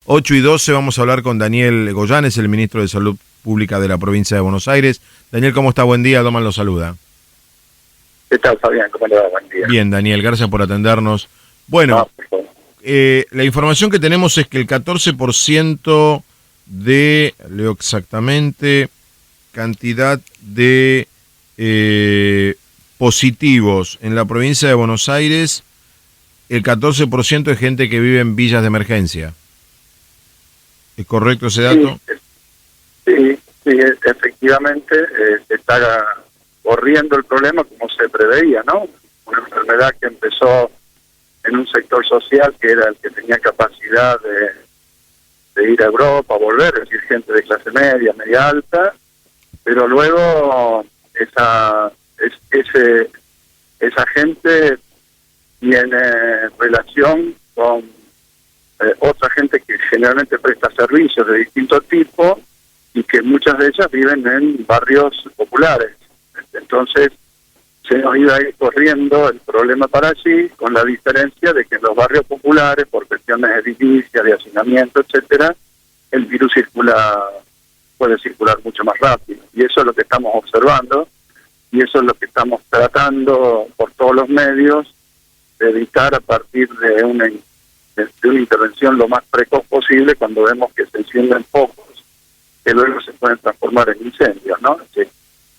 8:12 vamos a hablar con Daniel Goyán, es el ministro de Salud Pública de la provincia de Buenos Aires. Daniel, ¿cómo está? Buen día, Doman lo saluda. ¿Qué tal, Fabián? ¿Cómo le va? Buen día. Bien, Daniel, gracias por atendernos. Bueno, la información que tenemos es que el 14% de, leo exactamente, cantidad de positivos en la provincia de Buenos Aires, el 14% es gente que vive en villas de emergencia. ¿Es correcto ese dato? Sí, efectivamente se está corriendo el problema como se preveía, ¿no? Una enfermedad que empezó en un sector social que era el que tenía capacidad de ir a Europa, volver, es decir, gente de clase media, media alta, pero luego esa gente tiene relación con otra gente que generalmente presta servicios de distinto tipo y que muchas de ellas viven en barrios populares. Entonces se nos iba a ir corriendo el problema para allí, con la diferencia de que en los barrios populares, por cuestiones de edilicia, de hacinamiento, etcétera, el virus puede circular mucho más rápido. Y eso es lo que estamos observando, y eso es lo que estamos tratando por todos los medios de evitar a partir de una intervención lo más precoz posible cuando vemos que se encienden focos que luego se pueden transformar en incendios, ¿no?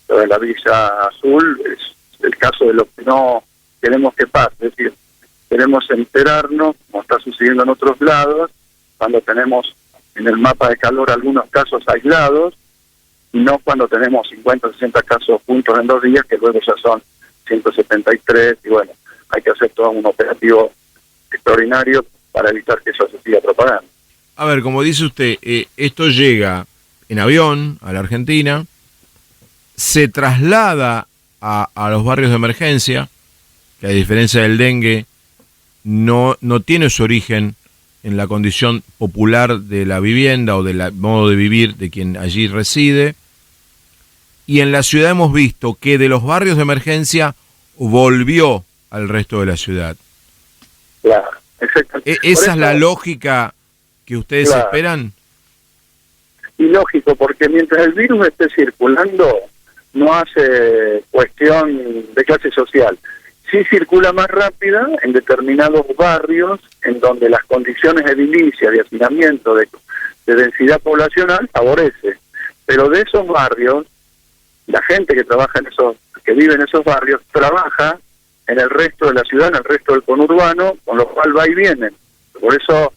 Lo de la Villa Azul es el caso de lo que no queremos que pase, es decir, queremos enterarnos, como está sucediendo en otros lados, cuando tenemos en el mapa de calor algunos casos aislados, y no cuando tenemos 50 o 60 casos juntos en 2 días, que luego ya son 173, y bueno, hay que hacer todo un operativo extraordinario para evitar que eso se siga propagando. A ver, como dice usted, esto llega en avión a la Argentina, se traslada a los barrios de emergencia, que a diferencia del dengue, no tiene su origen en la condición popular de la vivienda o del modo de vivir de quien allí reside. Y en la ciudad hemos visto que de los barrios de emergencia volvió al resto de la ciudad. Claro, exactamente. ¿Esa es la lógica que ustedes esperan? Y lógico, porque mientras el virus esté circulando, no hace cuestión de clase social. Sí circula más rápida en determinados barrios en donde las condiciones edilicias, de hacinamiento, de densidad poblacional favorece. Pero de esos barrios, la gente que trabaja en que vive en esos barrios, trabaja en el resto de la ciudad, en el resto del conurbano, con lo cual va y viene. Por eso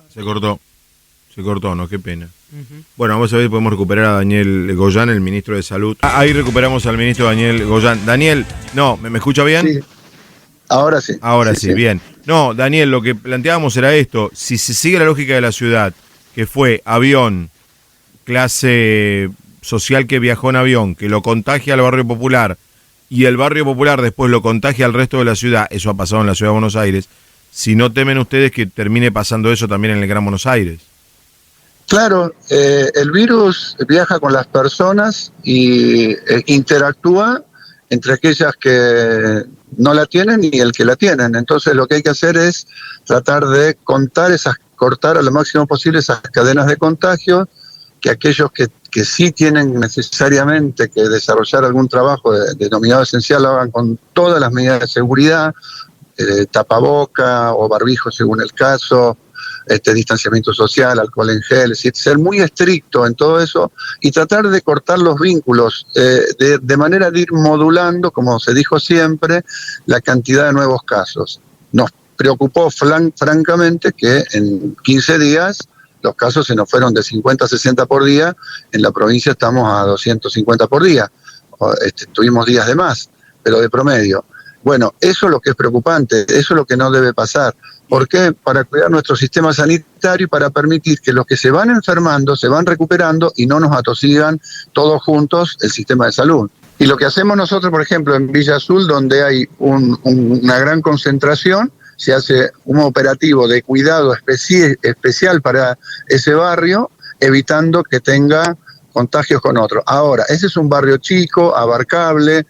Se cortó, ¿no? Qué pena. Bueno, vamos a ver si podemos recuperar a Daniel Goyán, el ministro de Salud. Ahí recuperamos al ministro Daniel Goyán. Daniel, no, ¿me escucha bien? Sí. Ahora sí. Ahora sí, bien. No, Daniel, lo que planteábamos era esto. Si se sigue la lógica de la ciudad, que fue avión, clase social que viajó en avión, que lo contagia al barrio popular, y el barrio popular después lo contagia al resto de la ciudad, eso ha pasado en la ciudad de Buenos Aires, si no temen ustedes que termine pasando eso también en el Gran Buenos Aires. Claro, el virus viaja con las personas y interactúa entre aquellas que no la tienen y el que la tienen. Entonces lo que hay que hacer es tratar de cortar a lo máximo posible esas cadenas de contagio, que aquellos que sí tienen necesariamente que desarrollar algún trabajo denominado esencial lo hagan con todas las medidas de seguridad, tapaboca o barbijo según el caso, distanciamiento social, alcohol en gel, es decir, ser muy estricto en todo eso y tratar de cortar los vínculos de manera de ir modulando, como se dijo siempre, la cantidad de nuevos casos. Nos preocupó francamente que en 15 días los casos se nos fueron de 50 a 60 por día, en la provincia estamos a 250 por día, tuvimos días de más, pero de promedio. Bueno, eso es lo que es preocupante, eso es lo que no debe pasar. ¿Por qué? Para cuidar nuestro sistema sanitario y para permitir que los que se van enfermando se van recuperando y no nos atosigan todos juntos el sistema de salud. Y lo que hacemos nosotros, por ejemplo, en Villa Azul, donde hay una gran concentración, se hace un operativo de cuidado especial para ese barrio, evitando que tenga contagios con otros. Ahora, ese es un barrio chico, abarcable,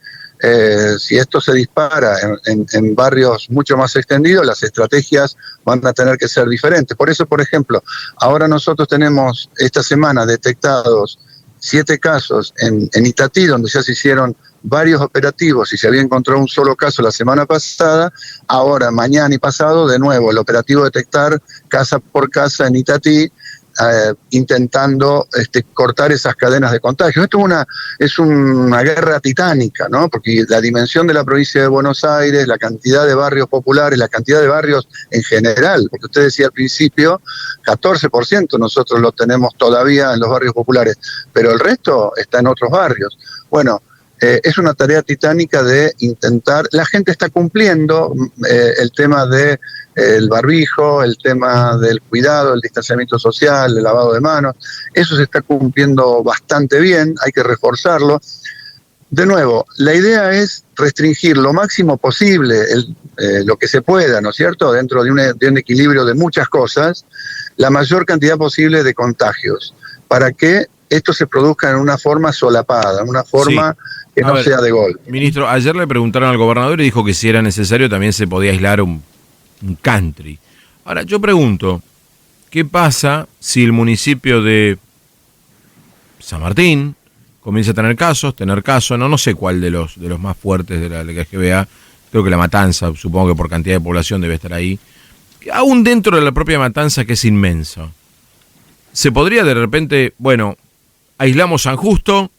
si esto se dispara en barrios mucho más extendidos, las estrategias van a tener que ser diferentes. Por eso, por ejemplo, ahora nosotros tenemos esta semana detectados 7 casos en Itatí, donde ya se hicieron varios operativos y se había encontrado un solo caso la semana pasada. Ahora, mañana y pasado, de nuevo, el operativo detectar casa por casa en Itatí, intentando cortar esas cadenas de contagio. Esto es una guerra titánica, ¿no? Porque la dimensión de la provincia de Buenos Aires, la cantidad de barrios populares, la cantidad de barrios en general, porque usted decía al principio, 14% nosotros lo tenemos todavía en los barrios populares, pero el resto está en otros barrios. Bueno, es una tarea titánica de intentar, la gente está cumpliendo el tema de el barbijo, el tema del cuidado, el distanciamiento social, el lavado de manos, eso se está cumpliendo bastante bien, hay que reforzarlo. De nuevo, la idea es restringir lo máximo posible lo que se pueda, ¿no es cierto?, dentro de un equilibrio de muchas cosas, la mayor cantidad posible de contagios, para que esto se produzca en una forma solapada, en una forma que no sea de golpe. Ministro, ayer le preguntaron al gobernador y dijo que si era necesario también se podía aislar un country. Ahora, yo pregunto, ¿qué pasa si el municipio de San Martín comienza a tener casos, no sé cuál de los más fuertes de la GBA, creo que La Matanza, supongo que por cantidad de población debe estar ahí, aún dentro de la propia Matanza, que es inmenso, se podría de repente, bueno, aislamos San Justo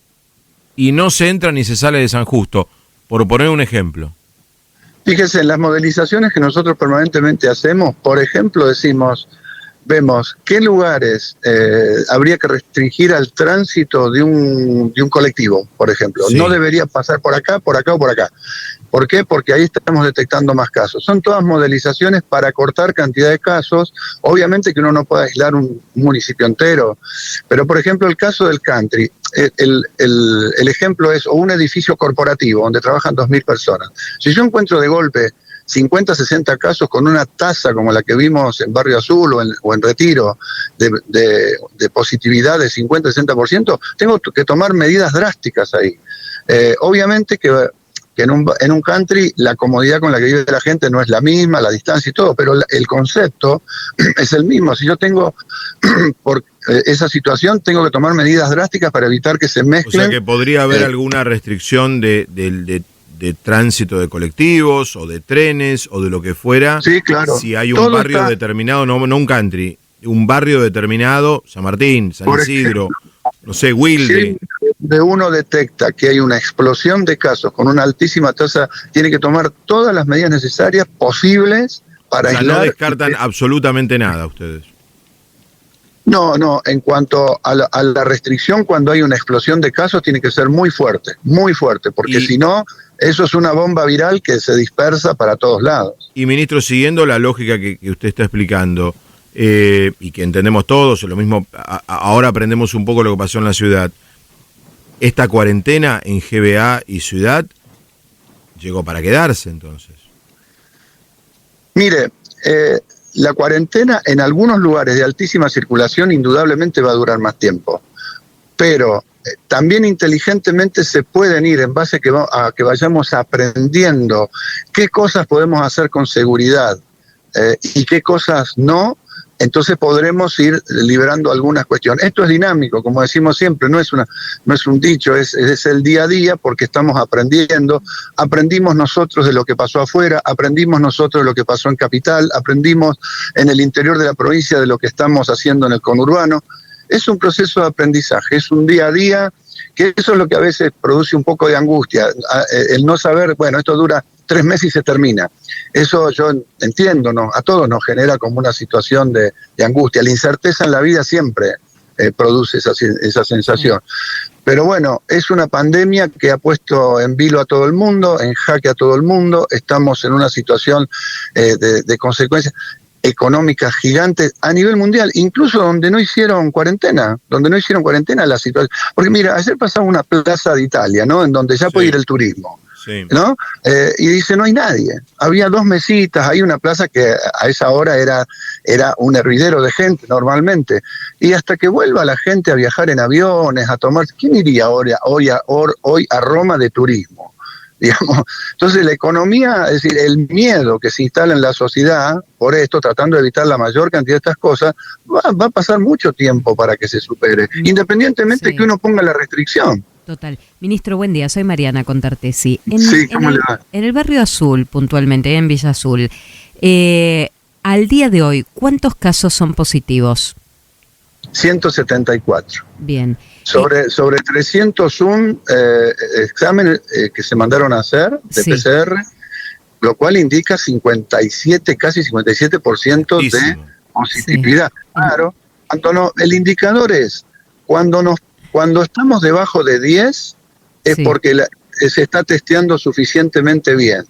y no se entra ni se sale de San Justo, por poner un ejemplo? Fíjese, en las modelizaciones que nosotros permanentemente hacemos, por ejemplo, vemos qué lugares habría que restringir al tránsito de un colectivo, por ejemplo. Sí. No debería pasar por acá o por acá. ¿Por qué? Porque ahí estamos detectando más casos. Son todas modelizaciones para cortar cantidad de casos. Obviamente que uno no puede aislar un municipio entero, pero por ejemplo el caso del country, el ejemplo es un edificio corporativo donde trabajan 2.000 personas. Si yo encuentro de golpe 50, 60 casos con una tasa como la que vimos en Barrio Azul o en Retiro de positividad de 50, 60%, tengo que tomar medidas drásticas ahí. Obviamente que en un country la comodidad con la que vive la gente no es la misma, la distancia y todo, pero el concepto es el mismo. Si yo tengo por esa situación, tengo que tomar medidas drásticas para evitar que se mezclen. O sea que podría haber alguna restricción de tránsito de colectivos o de trenes o de lo que fuera. Sí, claro. Si hay un barrio determinado, no un country, un barrio determinado, San Martín, San Isidro, no sé, Wilde. Si de uno detecta que hay una explosión de casos con una altísima tasa, tiene que tomar todas las medidas necesarias posibles para aislar. No descartan absolutamente nada ustedes. No, en cuanto a la restricción, cuando hay una explosión de casos, tiene que ser muy fuerte, porque si no, eso es una bomba viral que se dispersa para todos lados. Y ministro, siguiendo la lógica que usted está explicando, y que entendemos todos, lo mismo, ahora aprendemos un poco lo que pasó en la ciudad, esta cuarentena en GBA y ciudad llegó para quedarse entonces. Mire, la cuarentena en algunos lugares de altísima circulación indudablemente va a durar más tiempo, pero también inteligentemente se pueden ir en base a que vayamos aprendiendo qué cosas podemos hacer con seguridad y qué cosas no. Entonces podremos ir liberando algunas cuestiones. Esto es dinámico, como decimos siempre, no es un dicho, es el día a día, porque estamos aprendiendo. Aprendimos nosotros de lo que pasó afuera, aprendimos nosotros de lo que pasó en Capital, aprendimos en el interior de la provincia de lo que estamos haciendo en el conurbano. Es un proceso de aprendizaje, es un día a día, que eso es lo que a veces produce un poco de angustia, el no saber, bueno, esto dura 3 meses y se termina. Eso yo entiendo, ¿no? A todos nos genera como una situación de angustia. La incerteza en la vida siempre produce esa sensación. Pero bueno, es una pandemia que ha puesto en vilo a todo el mundo, en jaque a todo el mundo. Estamos en una situación de consecuencias económicas gigantes a nivel mundial, incluso donde no hicieron cuarentena, la situación. Porque mira, ayer pasaba una plaza de Italia, ¿no? En donde ya puede ir el turismo. Sí. ¿No? Y dice, no hay nadie. Había 2 mesitas, hay una plaza que a esa hora era un hervidero de gente normalmente. Y hasta que vuelva la gente a viajar en aviones, a tomar... ¿Quién iría hoy a Roma de turismo? digamos. Entonces la economía, es decir, el miedo que se instala en la sociedad por esto, tratando de evitar la mayor cantidad de estas cosas, va a pasar mucho tiempo para que se supere, independientemente de que uno ponga la restricción. Total. Ministro, buen día. Soy Mariana Contartesi. ¿Cómo le va? En el barrio Azul, puntualmente, en Villa Azul, al día de hoy, ¿cuántos casos son positivos? 174. Bien. Sobre 301 exámenes que se mandaron a hacer de PCR, lo cual indica 57, casi 57% de positividad. Sí. Claro, el indicador es cuando estamos debajo de 10 es porque se está testeando suficientemente bien.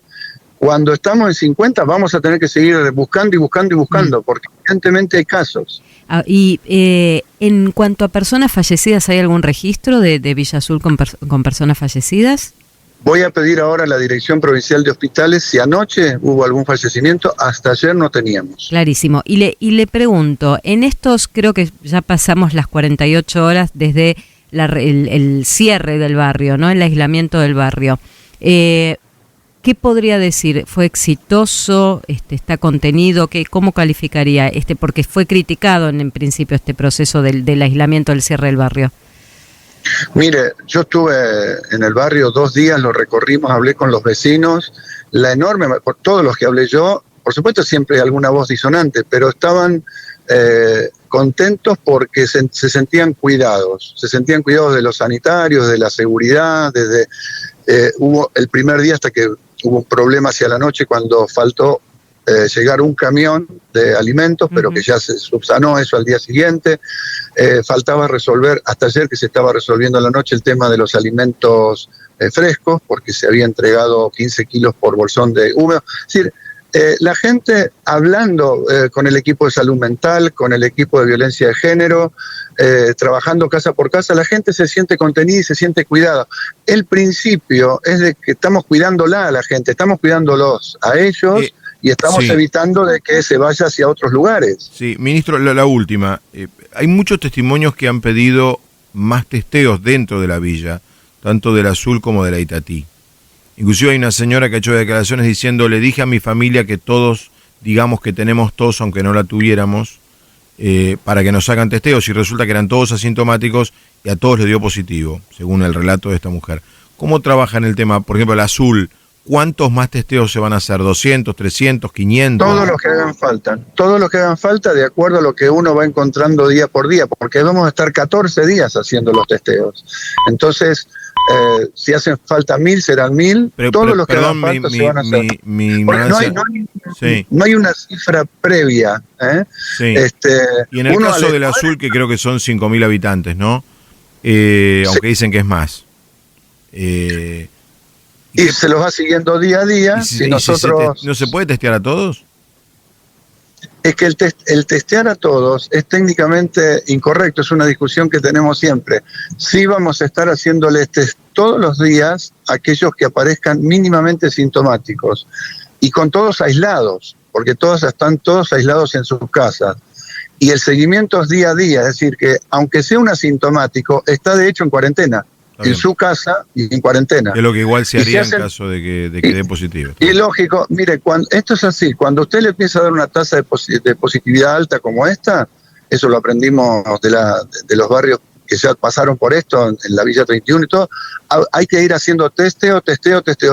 Cuando estamos en 50 vamos a tener que seguir buscando y buscando y buscando, porque evidentemente hay casos. En cuanto a personas fallecidas, ¿hay algún registro de Villa Azul con personas fallecidas? Voy a pedir ahora a la Dirección Provincial de Hospitales si anoche hubo algún fallecimiento. Hasta ayer no teníamos. Clarísimo. Y le pregunto, en estos creo que ya pasamos las 48 horas desde el cierre del barrio, ¿no? El aislamiento del barrio. ¿Qué podría decir? ¿Fue exitoso? ¿Está contenido? ¿Cómo calificaría? Porque fue criticado en principio este proceso del aislamiento, del cierre del barrio. Mire, yo estuve en el barrio 2 días, lo recorrimos, hablé con los vecinos, por todos los que hablé yo, por supuesto siempre hay alguna voz disonante, pero estaban contentos porque se sentían cuidados de los sanitarios, de la seguridad, hubo el primer día hasta que hubo un problema hacia la noche cuando faltó llegar un camión de alimentos, pero que ya se subsanó eso al día siguiente. Faltaba resolver, hasta ayer que se estaba resolviendo en la noche el tema de los alimentos frescos, porque se había entregado 15 kilos por bolsón de húmedo. Es decir, la gente hablando con el equipo de salud mental, con el equipo de violencia de género, trabajando casa por casa, la gente se siente contenida y se siente cuidada. El principio es de que estamos cuidándola a la gente, estamos cuidándolos a ellos y estamos evitando de que se vaya hacia otros lugares. Sí, ministro, la última. Hay muchos testimonios que han pedido más testeos dentro de la villa, tanto del Azul como de la Itatí. Inclusive hay una señora que ha hecho declaraciones diciendo, le dije a mi familia que todos, digamos que tenemos tos, aunque no la tuviéramos, para que nos hagan testeos, y resulta que eran todos asintomáticos y a todos les dio positivo, según el relato de esta mujer. ¿Cómo trabaja en el tema, por ejemplo, el Azul? ¿Cuántos más testeos se van a hacer? ¿200, 300, 500? Todos los que hagan falta de acuerdo a lo que uno va encontrando día por día, porque vamos a estar 14 días haciendo los testeos. Entonces, si hacen falta 1000, serán 1000. Todos los que hagan falta se van a hacer. No hay una cifra previa. Y en el caso del Azul, que creo que son 5.000 habitantes, ¿no? Aunque dicen que es más. Y se los va siguiendo día a día. ¿No se puede testear a todos? Es que el testear a todos es técnicamente incorrecto, es una discusión que tenemos siempre. Sí vamos a estar haciéndoles test todos los días a aquellos que aparezcan mínimamente sintomáticos y con todos aislados, porque están todos aislados en sus casas. Y el seguimiento es día a día, es decir, que aunque sea un asintomático, está de hecho en cuarentena. En su casa y en cuarentena. Es lo que igual se haría en caso de que dé positivo. Y lógico, mire, esto es así, cuando usted le empieza a dar una tasa de positividad alta como esta, eso lo aprendimos de los barrios que ya pasaron por esto, en la Villa 31 y todo, hay que ir haciendo testeo,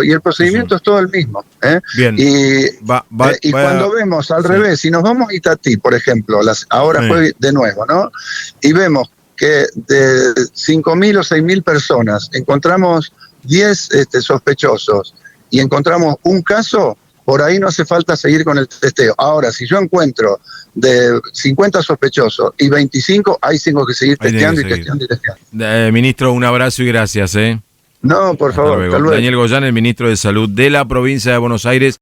y el procedimiento es todo el mismo. Bien. Y cuando vemos al revés, si nos vamos a Itatí, por ejemplo, ahora fue de nuevo, ¿no? Y vemos que de 5.000 o 6.000 personas encontramos 10 sospechosos y encontramos un caso, por ahí no hace falta seguir con el testeo. Ahora, si yo encuentro de 50 sospechosos y 25, ahí tengo que seguir testeando y testeando. Ministro, un abrazo y gracias. No, por favor. Hasta luego. Daniel Goyán, el ministro de Salud de la provincia de Buenos Aires.